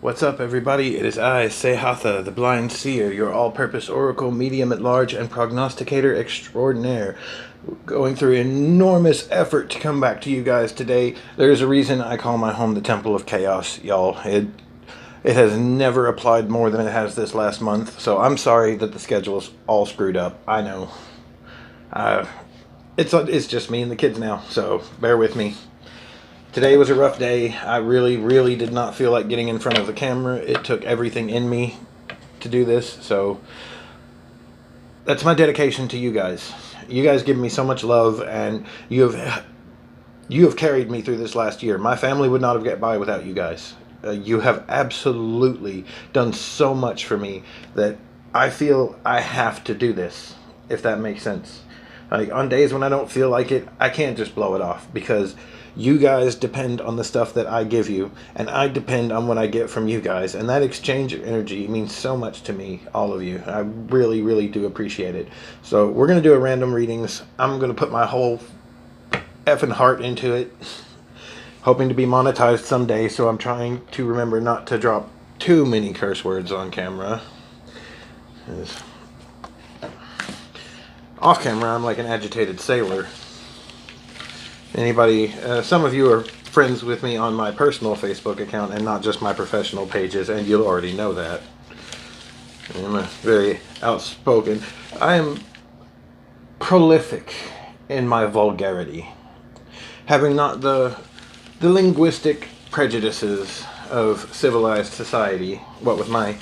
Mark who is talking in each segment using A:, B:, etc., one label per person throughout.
A: What's up, everybody? It is I, Sehatha, the Blind Seer, your all-purpose oracle, medium at large, and prognosticator extraordinaire, going through enormous effort to come back to you guys today. There's a reason I call my home the Temple of Chaos, y'all. It has never applied more than it has this last month, so I'm sorry that the schedule's all screwed up. I know. It's just me and the kids now, so bear with me. Today was a rough day. I really did not feel like getting in front of the camera. It took everything in me to do this, so that's my dedication to you guys. You guys give me so much love, and you have carried me through this last year. My family would not have get by without you guys. You have absolutely done so much for me that I feel I have to do this, if that makes sense. Like, on days when I don't feel like it, I can't just blow it off, because you guys depend on the stuff that I give you, and I depend on what I get from you guys, and that exchange of energy means so much to me, all of you. I really do appreciate it. So we're going to do a random readings. I'm going to put my whole effing heart into it, hoping to be monetized someday, so I'm trying to remember not to drop too many curse words on camera. Off camera, I'm like an agitated sailor. Anybody, some of you are friends with me on my personal Facebook account and not just my professional pages, and you'll already know that. I'm very outspoken. I am prolific in my vulgarity, having not the linguistic prejudices of civilized society, what with my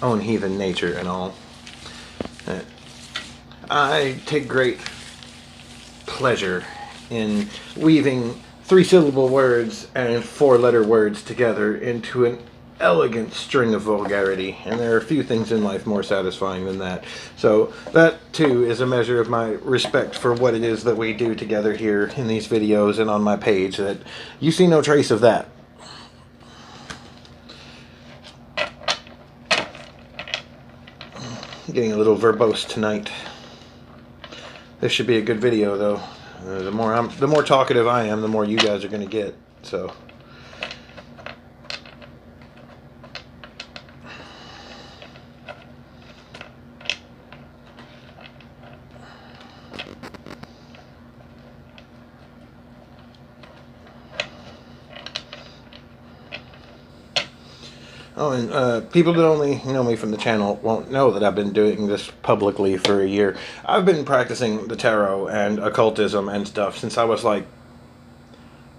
A: own heathen nature and all. I take great pleasure in weaving three-syllable words and four-letter words together into an elegant string of vulgarity, and there are few things in life more satisfying than that. So that too is a measure of my respect for what it is that we do together here in these videos and on my page, that you see no trace of that. Getting a little verbose tonight. This should be a good video, though. The more talkative I am, the more you guys are going to get. So, oh, and people that only know me from the channel won't know that I've been doing this publicly for a year. I've been practicing the tarot and occultism and stuff since I was like,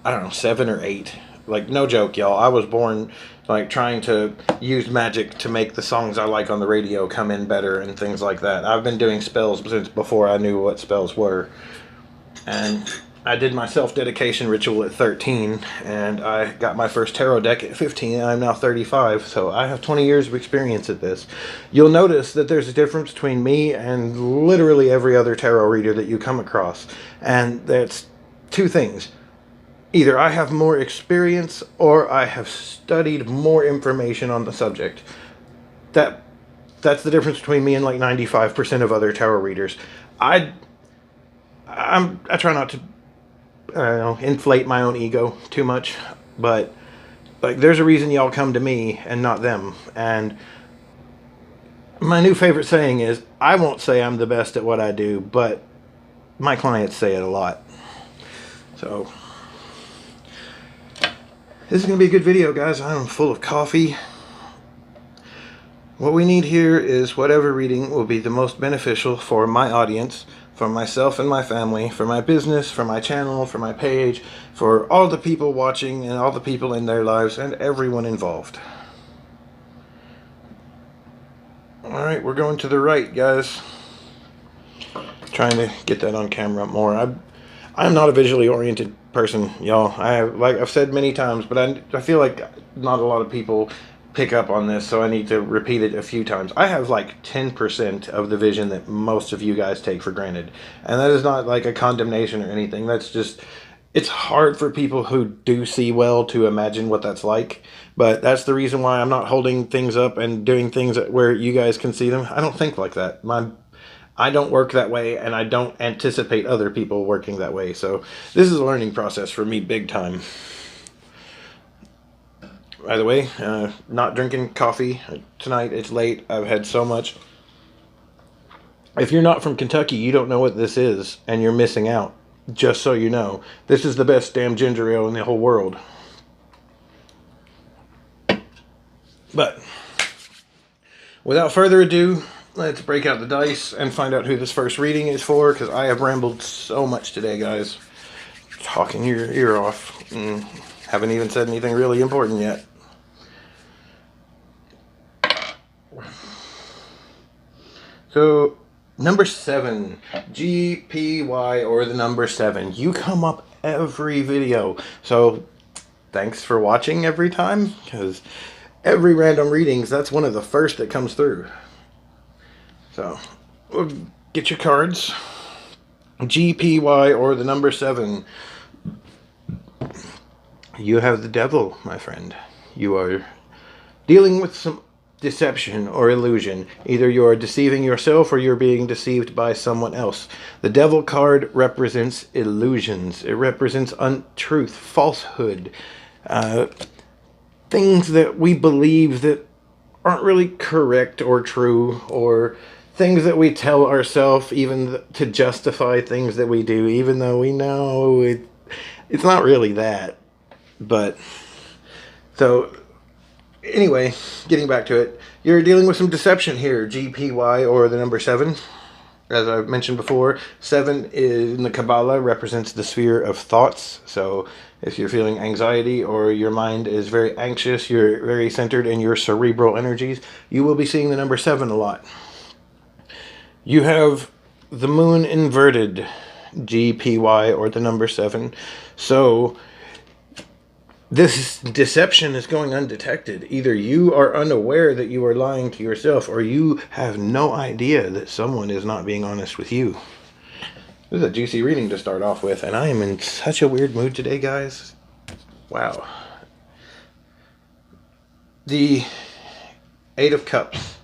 A: I don't know, 7 or 8. Like, no joke, y'all. I was born like trying to use magic to make the songs I like on the radio come in better and things like that. I've been doing spells since before I knew what spells were. And I did my self-dedication ritual at 13, and I got my first tarot deck at 15, and I'm now 35, so I have 20 years of experience at this. You'll notice that there's a difference between me and literally every other tarot reader that you come across, and that's two things. Either I have more experience, or I have studied more information on the subject. That's the difference between me and like 95% of other tarot readers. I try not to, I don't know, inflate my own ego too much, but like, there's a reason y'all come to me and not them. And my new favorite saying is, I won't say I'm the best at what I do, but my clients say it a lot. So this is going to be a good video, guys. I'm full of coffee. What we need here is whatever reading will be the most beneficial for my audience, for myself and my family, for my business, for my channel, for my page, for all the people watching and all the people in their lives and everyone involved. Alright, we're going to the right, guys. Trying to get that on camera more. I'm not a visually oriented person, y'all. Like I've said many times, but I feel like not a lot of people pick up on this, so I need to repeat it a few times. I have like 10% of the vision that most of you guys take for granted, and that is not like a condemnation or anything. That's just, it's hard for people who do see well to imagine what that's like, but that's the reason why I'm not holding things up and doing things where you guys can see them. I don't think like that. I don't work that way, and I don't anticipate other people working that way, so this is a learning process for me big time. By the way, not drinking coffee tonight. It's late. I've had so much. If you're not from Kentucky, you don't know what this is, and you're missing out. Just so you know, this is the best damn ginger ale in the whole world. But without further ado, let's break out the dice and find out who this first reading is for, because I have rambled so much today, guys. Talking your ear off. And haven't even said anything really important yet. So, number 7. GPY, or the number 7. You come up every video. So, thanks for watching every time, because every random readings, that's one of the first that comes through. So, we'll get your cards. GPY, or the number 7. You have the devil, my friend. You are dealing with some deception or illusion. Either you are deceiving yourself or you're being deceived by someone else. The devil card represents illusions. It represents untruth, falsehood, things that we believe that aren't really correct or true, or things that we tell ourselves even to justify things that we do, even though we know it's not really that. But, so, anyway, getting back to it, you're dealing with some deception here, GPY, or the number 7. As I mentioned before, 7 in the Kabbalah represents the sphere of thoughts. So if you're feeling anxiety or your mind is very anxious, you're very centered in your cerebral energies, you will be seeing the number 7 a lot. You have the moon inverted, GPY, or the number 7. So this deception is going undetected. Either you are unaware that you are lying to yourself, or you have no idea that someone is not being honest with you. This is a juicy reading to start off with, and I am in such a weird mood today, guys. Wow. The 8 of Cups.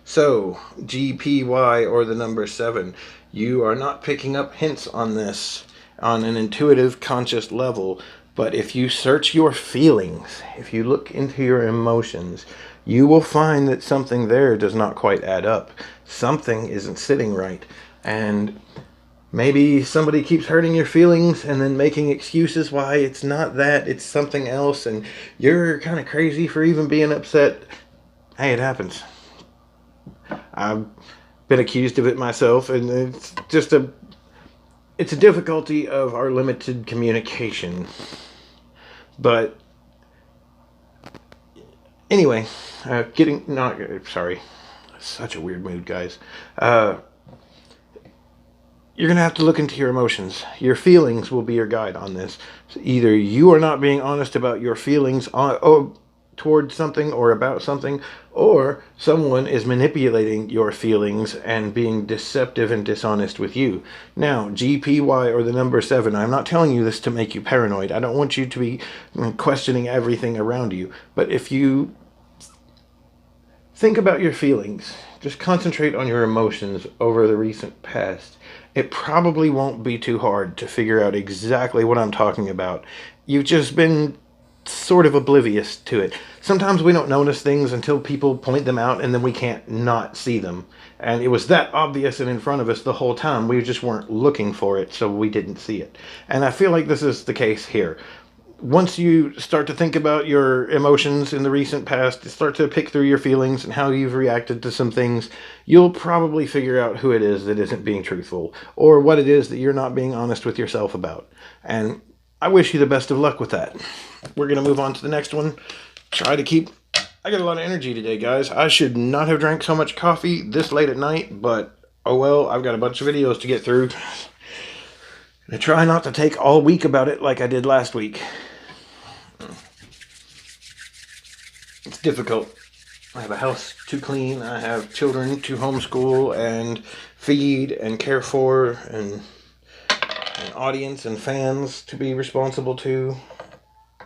A: So, GPY, or the number 7. You are not picking up hints on this on an intuitive, conscious level. But if you search your feelings, if you look into your emotions, you will find that something there does not quite add up. Something isn't sitting right. And maybe somebody keeps hurting your feelings and then making excuses why it's not that, it's something else. And you're kind of crazy for even being upset. Hey, it happens. I've been accused of it myself, and it's just it's a difficulty of our limited communication. But anyway, sorry, such a weird mood, guys. You're going to have to look into your emotions. Your feelings will be your guide on this. So either you are not being honest about your feelings towards something or about something, or someone is manipulating your feelings and being deceptive and dishonest with you. Now, GPY, or the number 7, I'm not telling you this to make you paranoid. I don't want you to be questioning everything around you. But if you think about your feelings, just concentrate on your emotions over the recent past, it probably won't be too hard to figure out exactly what I'm talking about. You've just been sort of oblivious to it. Sometimes we don't notice things until people point them out, and then we can't not see them. And it was that obvious and in front of us the whole time. We just weren't looking for it, so we didn't see it. And I feel like this is the case here. Once you start to think about your emotions in the recent past, start to pick through your feelings and how you've reacted to some things, you'll probably figure out who it is that isn't being truthful, or what it is that you're not being honest with yourself about. And I wish you the best of luck with that. We're going to move on to the next one. I got a lot of energy today, guys. I should not have drank so much coffee this late at night, but oh well, I've got a bunch of videos to get through. I try not to take all week about it like I did last week. It's difficult. I have a house to clean, I have children to homeschool and feed and care for, and an audience and fans to be responsible to.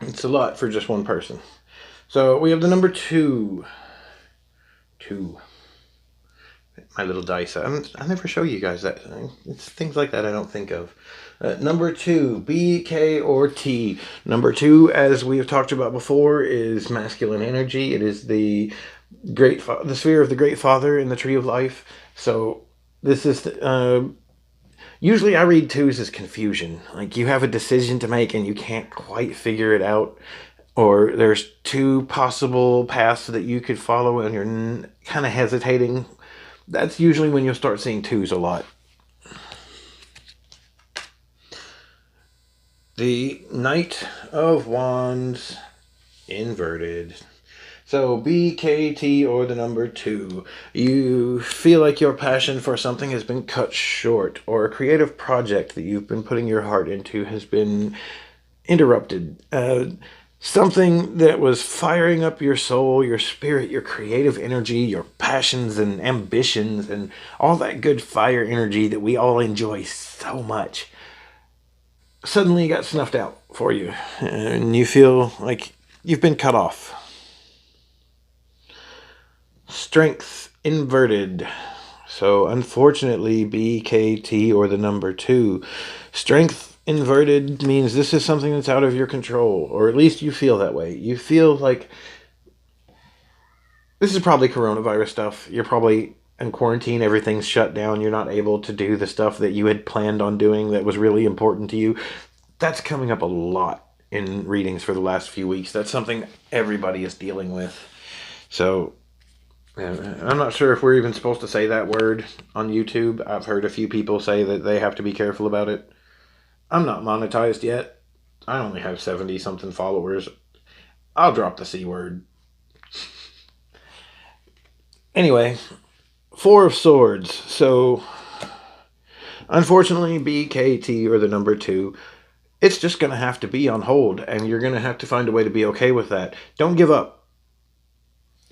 A: It's a lot for just one person. So we have the number 2. My little dice. I never show you guys that. It's things like that I don't think of. Number 2, B, K, or T. Number 2, as we have talked about before, is masculine energy. It is the the sphere of the Great Father in the Tree of Life. So this is usually I read 2s as confusion. Like you have a decision to make and you can't quite figure it out, or there's 2 possible paths that you could follow and you're kind of hesitating. That's usually when you'll start seeing 2s a lot. The Knight of Wands inverted. So BKT, or the number 2. You feel like your passion for something has been cut short, or a creative project that you've been putting your heart into has been interrupted. Something that was firing up your soul, your spirit, your creative energy, your passions and ambitions, and all that good fire energy that we all enjoy so much, suddenly got snuffed out for you, and you feel like you've been cut off. Strength inverted. So unfortunately, BKT, or the number 2, strength inverted means this is something that's out of your control, or at least you feel that way. You feel like this is probably coronavirus stuff. You're probably in quarantine, everything's shut down, you're not able to do the stuff that you had planned on doing that was really important to you. That's coming up a lot in readings for the last few weeks. That's something everybody is dealing with. So I'm not sure if we're even supposed to say that word on YouTube. I've heard a few people say that they have to be careful about it. I'm not monetized yet. I only have 70 something followers. I'll drop the C word. Anyway, 4 of Swords. So unfortunately, BKT, or the number 2, it's just going to have to be on hold, and you're going to have to find a way to be okay with that. Don't give up.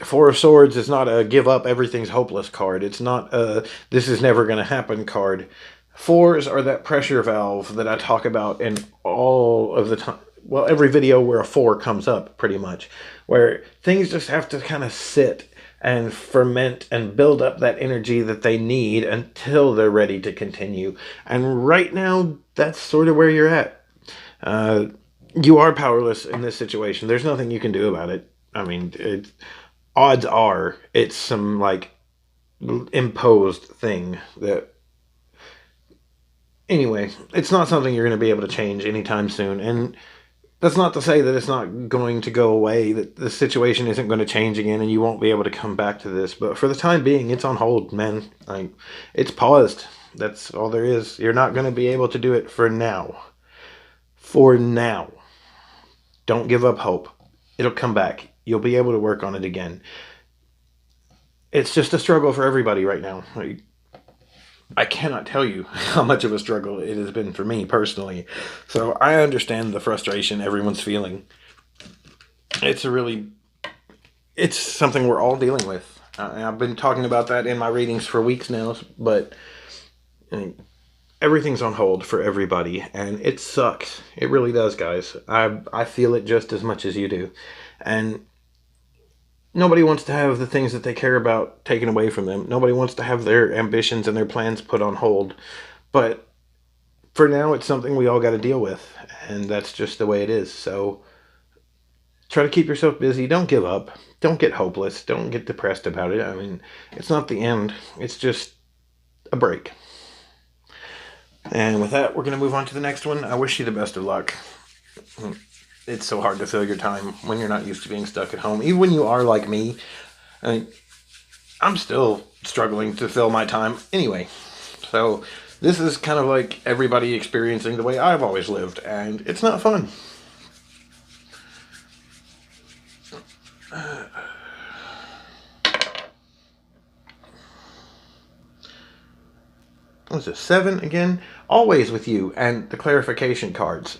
A: 4 of Swords is not a give up, everything's hopeless card. It's not a this is never going to happen card. 4s are that pressure valve that I talk about in all of the time. Well, every video where a 4 comes up, pretty much. Where things just have to kind of sit and ferment and build up that energy that they need until they're ready to continue. And right now, that's sort of where you're at. You are powerless in this situation. There's nothing you can do about it. I mean, odds are it's some like imposed thing that. Anyway, it's not something you're going to be able to change anytime soon, and that's not to say that it's not going to go away, that the situation isn't going to change again and you won't be able to come back to this, but for the time being, it's on hold, man. Like, it's paused. That's all there is. You're not going to be able to do it for now. For now. Don't give up hope. It'll come back. You'll be able to work on it again. It's just a struggle for everybody right now. I cannot tell you how much of a struggle it has been for me personally. So I understand the frustration everyone's feeling. It's something we're all dealing with. I've been talking about that in my readings for weeks now, but everything's on hold for everybody, and it sucks. It really does, guys. I feel it just as much as you do. And nobody wants to have the things that they care about taken away from them. Nobody wants to have their ambitions and their plans put on hold. But for now, it's something we all got to deal with. And that's just the way it is. So try to keep yourself busy. Don't give up. Don't get hopeless. Don't get depressed about it. I mean, it's not the end. It's just a break. And with that, we're going to move on to the next one. I wish you the best of luck. It's so hard to fill your time when you're not used to being stuck at home. Even when you are like me, I'm still struggling to fill my time anyway. So this is kind of like everybody experiencing the way I've always lived, and it's not fun. What's this, 7 again? Always with you, and the clarification cards.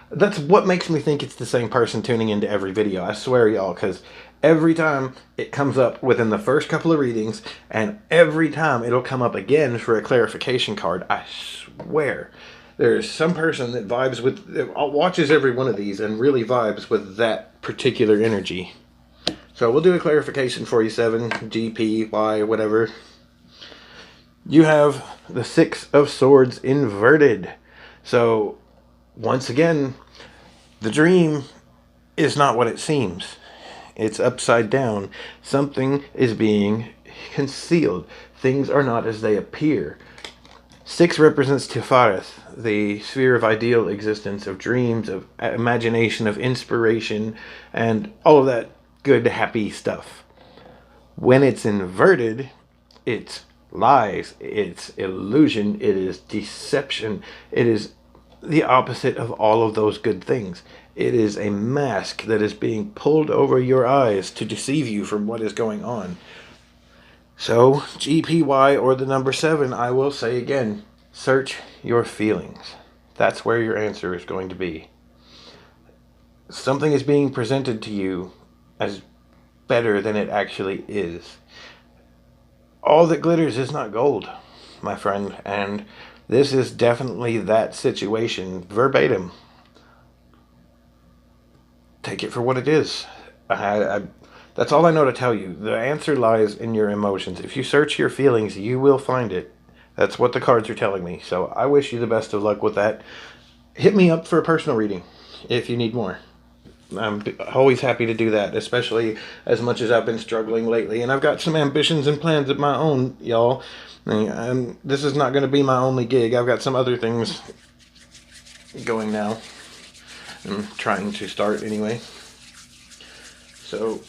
A: That's what makes me think it's the same person tuning into every video. I swear, y'all, because every time it comes up within the first couple of readings, and every time it'll come up again for a clarification card. I swear. There's some person that watches every one of these and really vibes with that particular energy. So we'll do a clarification for you, 7, G, P, Y, whatever. You have the 6 of Swords inverted. So, once again, the dream is not what it seems. It's upside down. Something is being concealed. Things are not as they appear. 6 represents Tifareth, the sphere of ideal existence, of dreams, of imagination, of inspiration, and all of that good, happy stuff. When it's inverted, it's lies, it's illusion, it is deception, it is the opposite of all of those good things. It is a mask that is being pulled over your eyes to deceive you from what is going on. So, GPY or the number 7, I will say again, search your feelings. That's where your answer is going to be. Something is being presented to you as better than it actually is. All that glitters is not gold, my friend, and this is definitely that situation, verbatim. Take it for what it is. That's all I know to tell you. The answer lies in your emotions. If you search your feelings, you will find it. That's what the cards are telling me. So I wish you the best of luck with that. Hit me up for a personal reading if you need more. I'm always happy to do that, especially as much as I've been struggling lately. And I've got some ambitions and plans of my own, y'all. And this is not going to be my only gig. I've got some other things going now. I'm trying to start anyway. So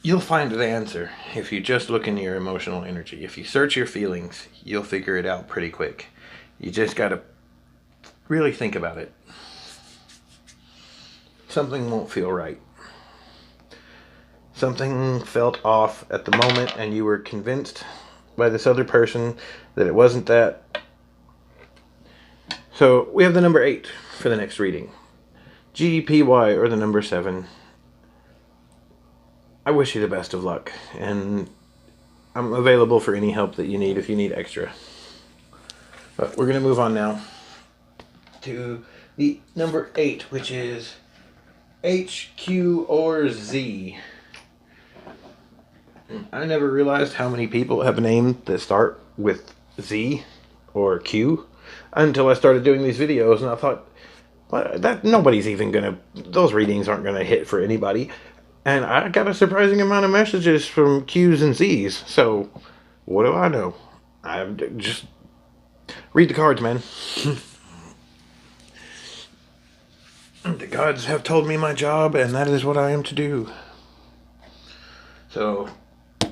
A: you'll find the answer if you just look into your emotional energy. If you search your feelings, you'll figure it out pretty quick. You just got to really think about it. Something won't feel right. Something felt off at the moment and you were convinced by this other person that it wasn't that. So we have the number 8 for the next reading. GPY or the number 7. I wish you the best of luck, and I'm available for any help that you need if you need extra. But we're going to move on now to the number 8, which is H, Q, or Z. I never realized how many people have a name that start with Z or Q until I started doing these videos, and I thought, well, that nobody's even gonna, those readings aren't gonna hit for anybody. And I got a surprising amount of messages from Q's and Z's. So what do I know? I just read the cards, man. The gods have told me my job, and that is what I am to do. So,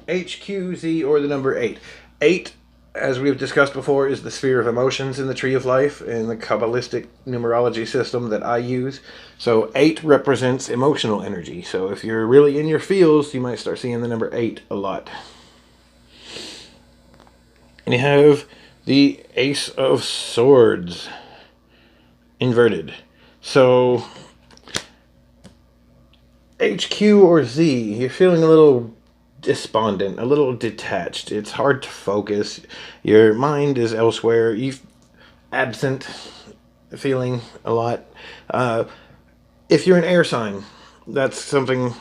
A: H, Q, Z, or the number 8. 8, as we've discussed before, is the sphere of emotions in the Tree of Life in the Kabbalistic numerology system that I use. So 8 represents emotional energy. So if you're really in your feels, you might start seeing the number 8 a lot. And you have the Ace of Swords inverted. So HQ or Z, you're feeling a little despondent, a little detached. It's hard to focus. Your mind is elsewhere. You're absent feeling a lot. If you're an air sign, that's something,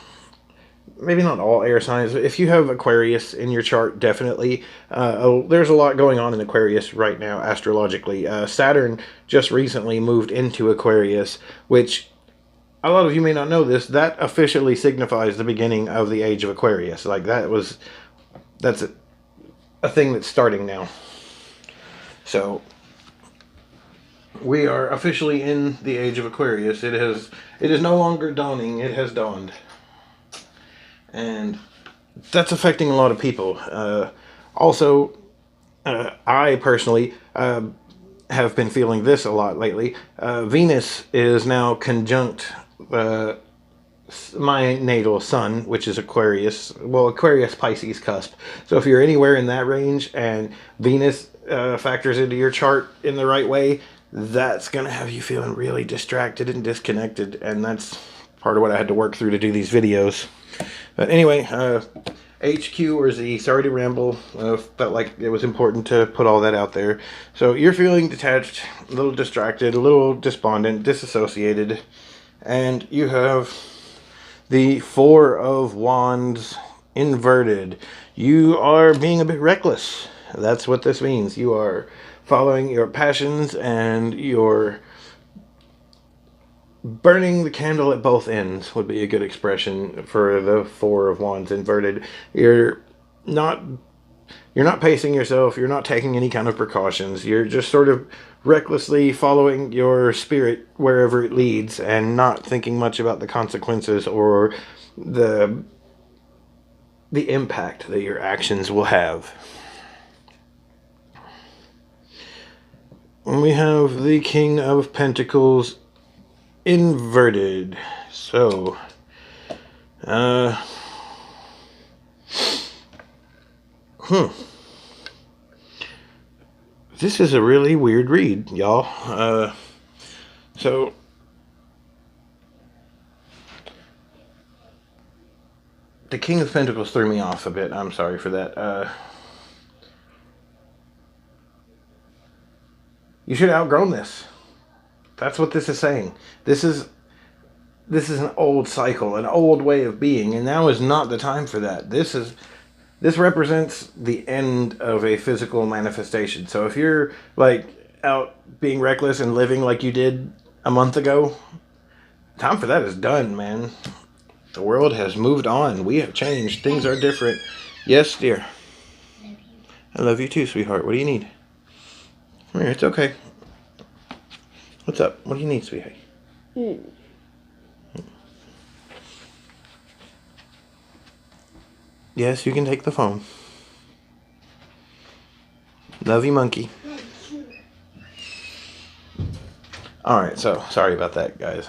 A: maybe not all air signs. If you have Aquarius in your chart, definitely. There's a lot going on in Aquarius right now, astrologically. Saturn just recently moved into Aquarius, which a lot of you may not know this. That officially signifies the beginning of the age of Aquarius. Like that's a thing that's starting now. So we are officially in the age of Aquarius. It is no longer dawning. It has dawned. And that's affecting a lot of people. Also, I personally have been feeling this a lot lately. Venus is now conjunct my natal sun, which is Aquarius. Well, Aquarius Pisces cusp. So if you're anywhere in that range and Venus factors into your chart in the right way, that's going to have you feeling really distracted and disconnected. And that's part of what I had to work through to do these videos. But anyway, HQ or Z, sorry to ramble, felt like it was important to put all that out there. So you're feeling detached, a little distracted, a little despondent, disassociated, and you have the Four of Wands inverted. You are being a bit reckless. That's what this means. You are following your passions and you're burning the candle at both ends would be a good expression for the Four of Wands inverted. Not you're not pacing yourself, you're not taking any kind of precautions. You're just sort of recklessly following your spirit wherever it leads and not thinking much about the consequences or the impact that your actions will have. We have the King of Pentacles inverted. So, this is a really weird read, y'all. So, the King of Pentacles threw me off a bit. I'm sorry for that. You should have outgrown this. That's what this is saying. This is an old cycle, an old way of being, and now is not the time for that. This represents the end of a physical manifestation. So if you're like out being reckless and living like you did a month ago, time for that is done, man. The world has moved on. We have changed. Things are different. Yes, dear. I love you too, sweetheart. What do you need? Come here, it's okay. What's up? What do you need, sweetheart? Yes, you can take the phone. Love you, monkey. Alright, so sorry about that, guys.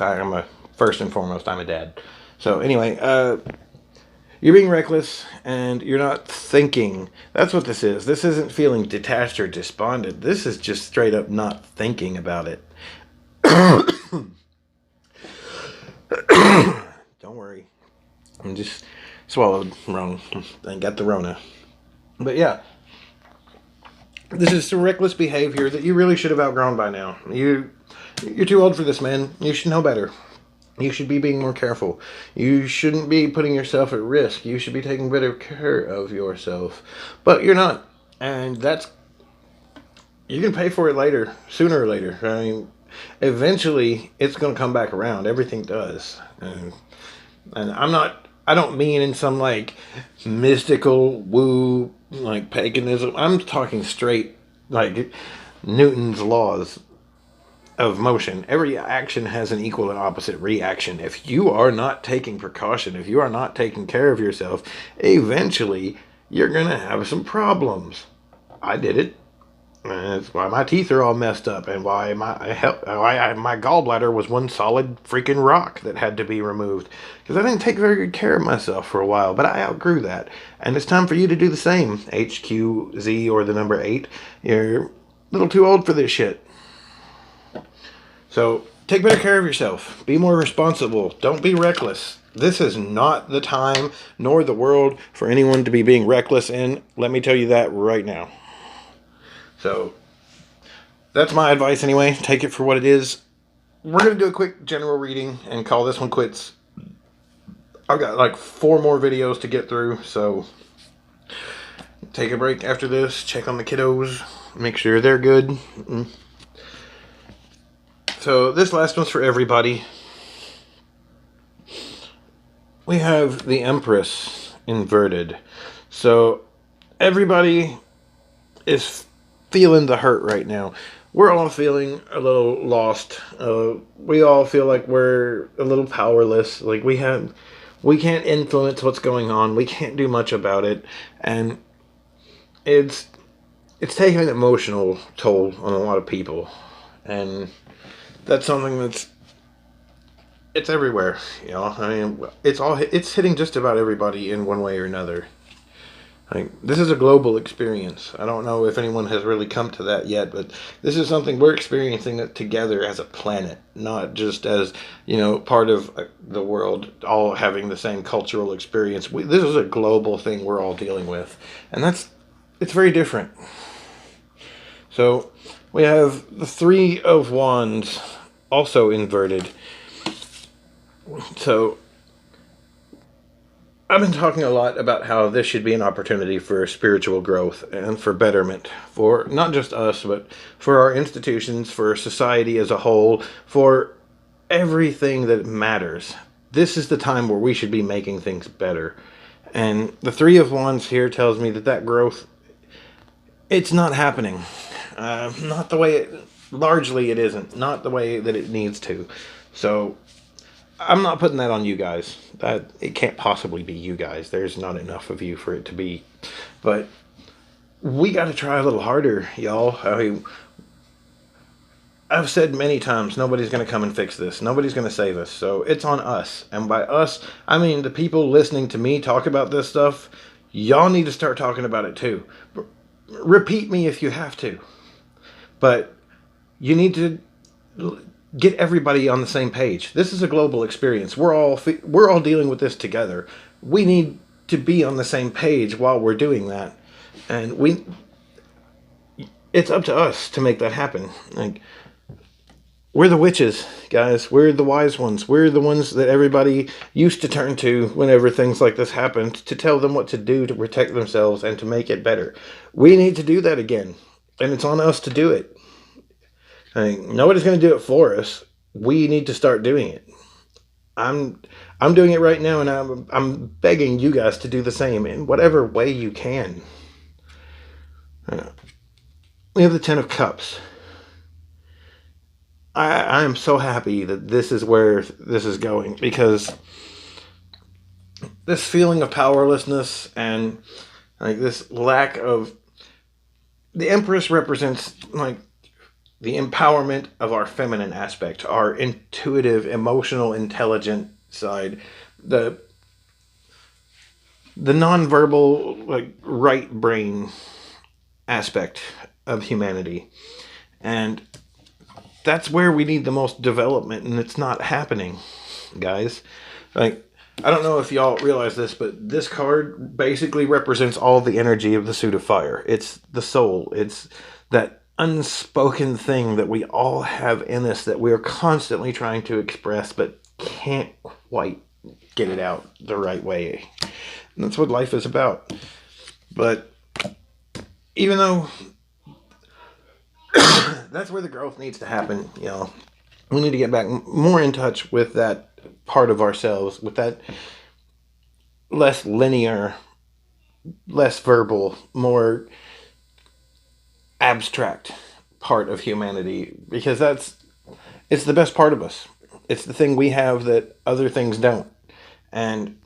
A: First and foremost, I'm a dad. So anyway, you're being reckless and you're not thinking. That's what this is. This isn't feeling detached or despondent. This is just straight up not thinking about it. Don't worry. I'm just swallowed wrong. I got the Rona. But yeah. This is some reckless behavior that you really should have outgrown by now. You're too old for this, man. You should know better. You should be being more careful. You shouldn't be putting yourself at risk. You should be taking better care of yourself. But you're not. And you can pay for it later, sooner or later. I mean, eventually it's going to come back around. Everything does. And I don't mean in some like mystical woo, like paganism. I'm talking straight like Newton's laws of motion. Every action has an equal and opposite reaction. If you are not taking precaution, if you are not taking care of yourself, eventually you're going to have some problems. I did it. And that's why my teeth are all messed up and why my gallbladder was one solid freaking rock that had to be removed. Because I didn't take very good care of myself for a while, but I outgrew that. And it's time for you to do the same. HQZ or the number 8. You're a little too old for this shit. So take better care of yourself. Be more responsible. Don't be reckless. This is not the time nor the world for anyone to be being reckless in. Let me tell you that right now. So that's my advice anyway. Take it for what it is. We're going to do a quick general reading and call this one quits. I've got like 4 more videos to get through. So take a break after this. Check on the kiddos. Make sure they're good. So this last one's for everybody. We have the Empress inverted. So everybody is feeling the hurt right now. We're all feeling a little lost. We all feel like we're a little powerless. Like we can't influence what's going on. We can't do much about it. And it's taking an emotional toll on a lot of people. And that's something it's everywhere, you know. I mean, it's hitting just about everybody in one way or another. Like, this is a global experience. I don't know if anyone has really come to that yet, but this is something we're experiencing it together as a planet, not just as, you know, part of the world all having the same cultural experience. This is a global thing we're all dealing with, and it's very different. So we have the Three of Wands also inverted. So I've been talking a lot about how this should be an opportunity for spiritual growth and for betterment for not just us, but for our institutions, for society as a whole, for everything that matters. This is the time where we should be making things better. And the Three of Wands here tells me that that growth, it's not happening. Not the way it, largely it isn't. Not the way that it needs to. So I'm not putting that on you guys. That it can't possibly be you guys. There's not enough of you for it to be. But we got to try a little harder, y'all. I've said many times, nobody's going to come and fix this. Nobody's going to save us. So it's on us. And by us, I mean the people listening to me talk about this stuff. Y'all need to start talking about it too. Repeat me if you have to. But you need to get everybody on the same page. This is a global experience. We're all dealing with this together. We need to be on the same page while we're doing that. And it's up to us to make that happen. Like, we're the witches, guys. We're the wise ones. We're the ones that everybody used to turn to whenever things like this happened to tell them what to do to protect themselves and to make it better. We need to do that again. And it's on us to do it. I mean, nobody's going to do it for us. We need to start doing it. I'm doing it right now, and I'm begging you guys to do the same in whatever way you can. We have the Ten of Cups. I am so happy that this is where this is going, because this feeling of powerlessness and like this lack of, the Empress represents like the empowerment of our feminine aspect, our intuitive, emotional, intelligent side, the nonverbal, like right brain aspect of humanity. And that's where we need the most development, and it's not happening, guys. Like, I don't know if y'all realize this, but this card basically represents all the energy of the suit of fire. It's the soul. It's that unspoken thing that we all have in us that we are constantly trying to express but can't quite get it out the right way. And that's what life is about. But even though that's where the growth needs to happen, you know, we need to get back more in touch with that part of ourselves, with that less linear, less verbal, more abstract part of humanity, because it's the best part of us. It's the thing we have that other things don't. And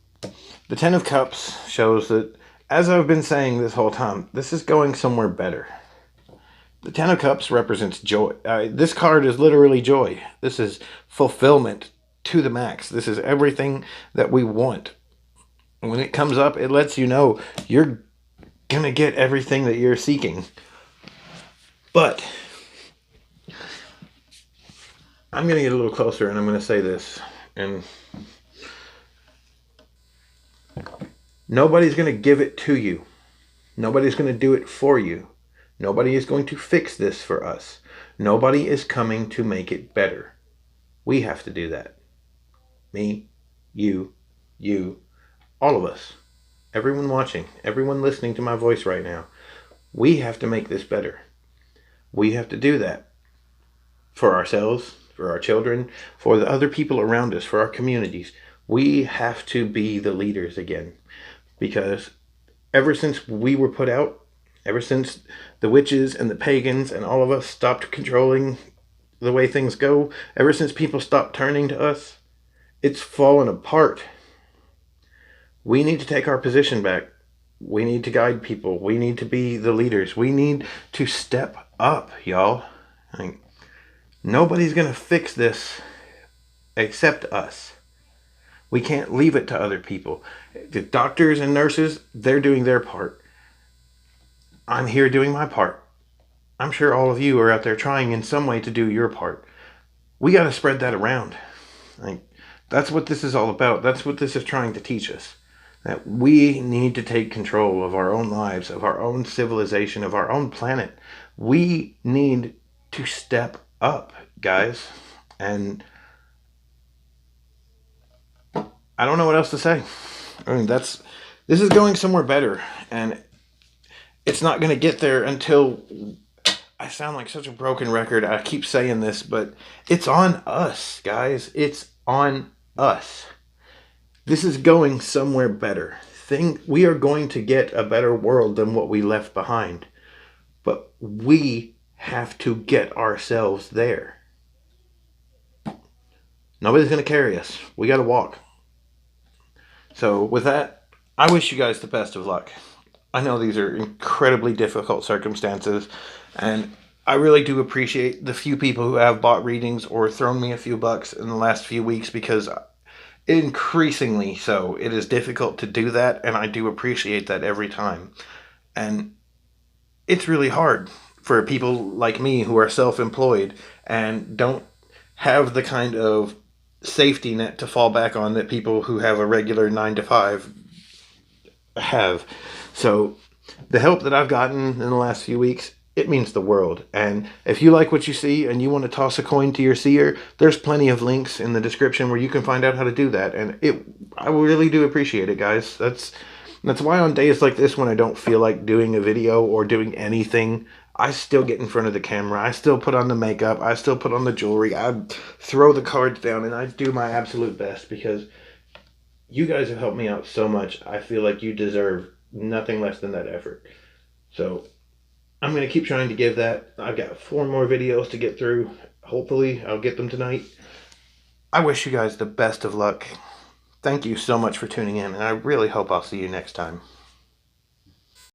A: the Ten of Cups shows that, as I've been saying this whole time, this is going somewhere better. The Ten of Cups represents joy. This card is literally joy. This is fulfillment to the max. This is everything that we want. And when it comes up, it lets you know you're going to get everything that you're seeking. But I'm going to get a little closer, and I'm going to say this. And nobody's going to give it to you. Nobody's going to do it for you. Nobody is going to fix this for us. Nobody is coming to make it better. We have to do that. Me, you, all of us. Everyone watching, everyone listening to my voice right now. We have to make this better. We have to do that for ourselves, for our children, for the other people around us, for our communities. We have to be the leaders again. Because ever since we were put out, ever since the witches and the pagans and all of us stopped controlling the way things go, ever since people stopped turning to us, it's fallen apart. We need to take our position back. We need to guide people. We need to be the leaders. We need to step up, y'all. Like, nobody's going to fix this except us. We can't leave it to other people. The doctors and nurses, they're doing their part. I'm here doing my part. I'm sure all of you are out there trying in some way to do your part. We got to spread that around. Like, that's what this is all about. That's what this is trying to teach us. That we need to take control of our own lives, of our own civilization, of our own planet. We need to step up, guys. And I don't know what else to say. I mean, this is going somewhere better, and it's not going to get there until, I sound like such a broken record. I keep saying this, but it's on us, guys. It's on us. This is going somewhere better. We are going to get a better world than what we left behind. But we have to get ourselves there. Nobody's going to carry us. We got to walk. So with that, I wish you guys the best of luck. I know these are incredibly difficult circumstances, and I really do appreciate the few people who have bought readings or thrown me a few bucks in the last few weeks, because increasingly so, it is difficult to do that, and I do appreciate that every time. And it's really hard for people like me who are self-employed and don't have the kind of safety net to fall back on that people who have a regular 9 to 5 have. So the help that I've gotten in the last few weeks, it means the world. And if you like what you see and you want to toss a coin to your seer, there's plenty of links in the description where you can find out how to do that. And I really do appreciate it, guys. That's why on days like this, when I don't feel like doing a video or doing anything, I still get in front of the camera. I still put on the makeup. I still put on the jewelry. I throw the cards down, and I do my absolute best, because you guys have helped me out so much. I feel like you deserve nothing less than that effort. So I'm going to keep trying to give that. I've got 4 more videos to get through. Hopefully I'll get them tonight. I wish you guys the best of luck. Thank you so much for tuning in, and I really hope I'll see you next time.